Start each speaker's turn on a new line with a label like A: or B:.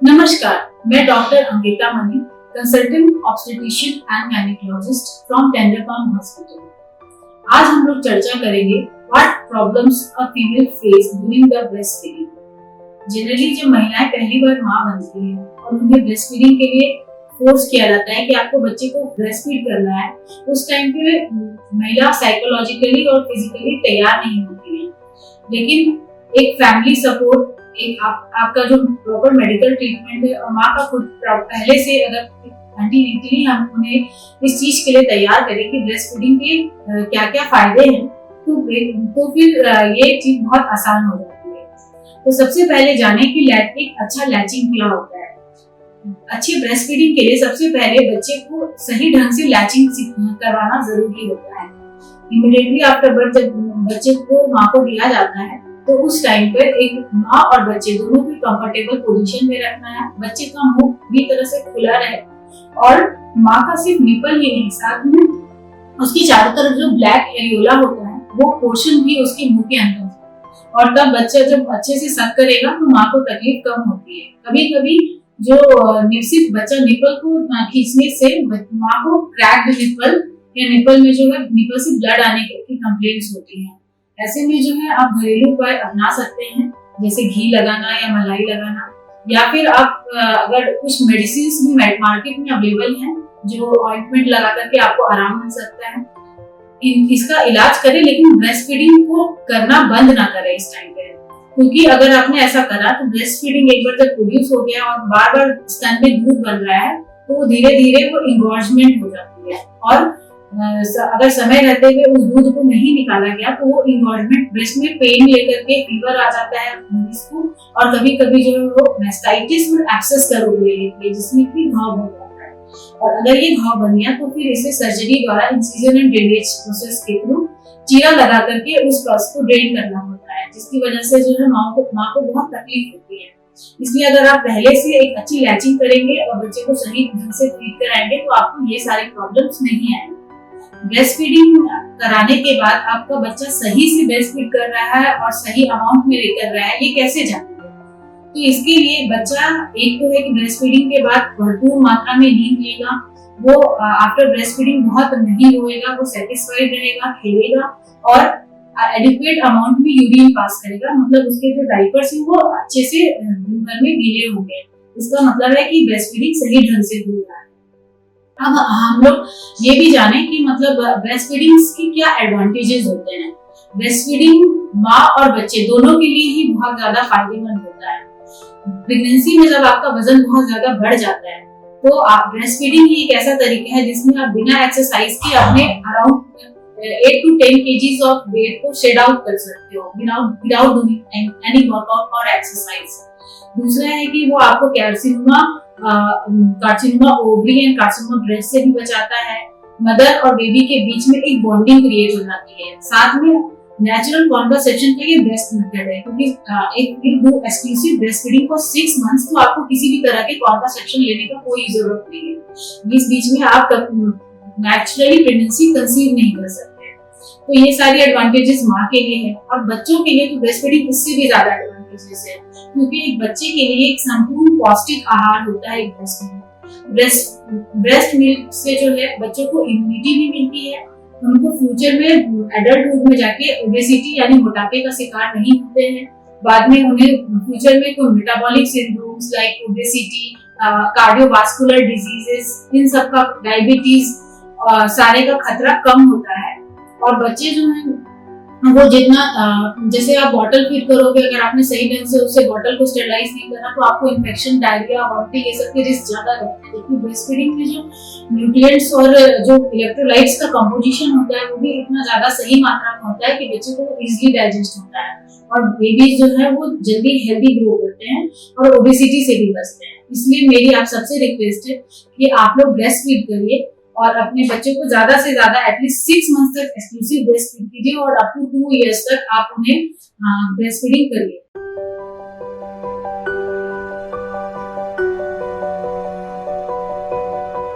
A: नमस्कार, मैं doctor Ankita money, consultant obstetrician and gynaecologist from tender palm hospital. आज हम लोग चर्चा करेंगे what problems a female face during the breast feeding. Generally जब महिलाएं पहली बार मां बनती हैं और उन्हें ब्रेस्ट फीडिंग के लिए फोर्स किया जाता है कि आपको बच्चे को ब्रेस्ट फीड करना है, उस टाइम पे महिला साइकोलॉजिकली और फिजिकली तैयार नहीं होती है। लेकिन एक फैमिली सपोर्ट, एक आपका जो प्रॉपर मेडिकल ट्रीटमेंट है और माँ का खुद पहले से अगर एंटीनेटली हम उन्हें इस चीज के लिए तैयार करें कि ब्रेस्ट फीडिंग के क्या क्या फायदे हैं, तो फिर ये चीज बहुत आसान हो जाती है। तो सबसे पहले जाने कि एक अच्छा लैचिंग क्या होता है। अच्छे ब्रेस्ट फीडिंग के लिए सबसे पहले बच्चे को सही ढंग से लैचिंग करवाना जरूरी होता है। इमीडिएटली आफ्टर बर्थ जब बच्चे को माँ को दिया जाता है तो उस टाइम पर एक माँ और बच्चे दोनों को कंफर्टेबल पोजीशन में रखना है। बच्चे का मुंह पूरी तरह से खुला रहे और माँ का सिर्फ निपल ही नहीं, साथ में उसकी चारों तरफ जो ब्लैक एरियोला होता है वो पोर्शन भी उसके मुंह के अंदर है। और तब बच्चा जब अच्छे से सक करेगा तो माँ को तकलीफ कम होती है। कभी कभी जो सिर्फ बच्चा निपल को खींचने से माँ को क्रैक्ड निपल या निपल में जो है निपल से ब्लड आने की कंप्लेंट्स होती है। ऐसे में जो है आप घरेलू उपाय अपना सकते हैं, जैसे घी लगाना या मलाई लगाना, या फिर आप अगर कुछ मेडिसिन भी मार्केट में अवेलेबल हैं जो ऑइंटमेंट लगा करके आपको आराम मिल सकता है, इसका इलाज करें। लेकिन ब्रेस्ट फीडिंग को करना बंद ना करें इस टाइम पे, क्योंकि अगर आपने ऐसा करा तो ब्रेस्ट फीडिंग एक बार जब प्रोड्यूस हो गया और बार बार स्तन में दूध बन रहा है तो धीरे धीरे वो इंगॉर्जमेंट हो जाती है। और अगर समय रहते हुए उस दूध को नहीं निकाला गया तो वो इंगॉर्जमेंट ब्रेस्ट में पेन लेकर के फीवर आ जाता है मरीज को, और कभी कभी जो है वो मैस्टाइटिस और एब्सेस का रोग ले लेती है जिसमें कि घाव बन जाता है। और अगर ये घाव बन गया तो फिर इसे सर्जरी द्वारा इंसिजन एंड ड्रेनेज प्रोसेस के थ्रू चीरा लगा करके उस पस को ड्रेन करना होता है, जिसकी वजह से जो है माँ को बहुत तकलीफ होती है। इसलिए अगर आप पहले से एक अच्छी लैचिंग करेंगे और बच्चे को सही ढंग से फीड कराएंगे तो आपको ये सारी प्रॉब्लम्स नहीं आएंगी। ब्रेस्ट फीडिंग कराने के बाद आपका बच्चा सही से ब्रेस्ट फीड कर रहा है और सही अमाउंट में लेकर रहा है, ये कैसे जानेंगे? तो इसके लिए बच्चा एक तो है कि ब्रेस्ट फीडिंग के बाद भरपूर मात्रा में नींद लेगा, वो आफ्टर ब्रेस्ट फीडिंग बहुत नहीं रोएगा, वो सेटिस्फाइड रहेगा, खेलेगा और एडिक्वेट अमाउंट में यूरिन पास करेगा। मतलब उसके जो डायपर्स हैं वो अच्छे से दिन भर में गीले होंगे। इसका मतलब है कि ब्रेस्ट फीडिंग सही ढंग से हो रहा है। अब हम लोग ये भी जाने कि मतलब ब्रेस्ट फीडिंग की क्या एडवांटेजेस होते हैं। ब्रेस्ट फीडिंग माँ और बच्चे दोनों के लिए ही बहुत ज्यादा फायदेमंद होता है। प्रेगनेंसी में जब आपका वजन बहुत ज्यादा बढ़ जाता है तो ब्रेस्ट फीडिंग ही एक ऐसा तरीका है जिसमें आप बिना एक्सरसाइज के अपने around 8 to 10 kgs of weight को शेड आउट कर सकते हो विदाउट डूइंग एनी वर्कआउट और एक्सरसाइज। दूसरा है कि वो आपको carcinoma ovary and carcinoma breast से भी बचाता है। मदर और बेबी के बीच में एक बॉन्डिंग क्रिएट हो जाती है। साथ में नेचुरल कॉन्वर्सेशन का ये बेस्ट मेथड है, क्योंकि एक do exclusive breast feeding for 6 months तो आपको किसी भी तरह के कॉन्वर्सेशन लेने का कोई जरूरत नहीं है। इस बीच में आप नेचुरली प्रेगनेंसी कंसीव नहीं कर सकते। तो ये सारी एडवांटेजेस माँ के लिए है, और बच्चों के लिए तो ब्रेस्ट फीडिंग इससे भी ज्यादा एडवांटेजेस है, क्योंकि एक बच्चे के लिए एक संपूर्ण पौष्टिक आहार होता है ब्रेस्ट मिल्क से जो है बच्चों को इम्यूनिटी भी मिलती है। उनको फ्यूचर में एडल्टहुड में जाके ओबेसिटी यानी मोटापे का शिकार नहीं होते हैं। बाद में उन्हें फ्यूचर में कोई metabolic syndromes like obesity, cardiovascular diseases, इन सब का, डायबिटीज, सारे का खतरा कम होता है। और बच्चे जो हैं वो जितना जैसे आप बॉटल फीड करोगे, अगर आपने सही ढंग से उससे बॉटल को स्टेरलाइज नहीं करा तो आपको इन्फेक्शन, डायरिया, वॉमिटिंग ये सब के रिस्क ज्यादा रहते हैं। लेकिन ब्रेस्ट फीडिंग में जो न्यूट्रिएंट्स और जो इलेक्ट्रोलाइट्स का कंपोजिशन होता है वो भी इतना ज्यादा सही मात्रा में होता है कि बच्चे को इजीली डाइजेस्ट होता है और बेबीज जो है वो जल्दी हेल्दी ग्रो करते हैं और ओबेसिटी से भी बचते हैं। इसलिए मेरी आप सबसे रिक्वेस्ट है कि आप लोग ब्रेस्ट फीड करिए और अपने बच्चे को ज्यादा से ज्यादा एटलीस्ट 6 months तक एक्सक्लूसिव ब्रेस्ट फीड कीजिए और अप टू 2 years तक आप उन्हें ब्रेस्ट फीडिंग करिए।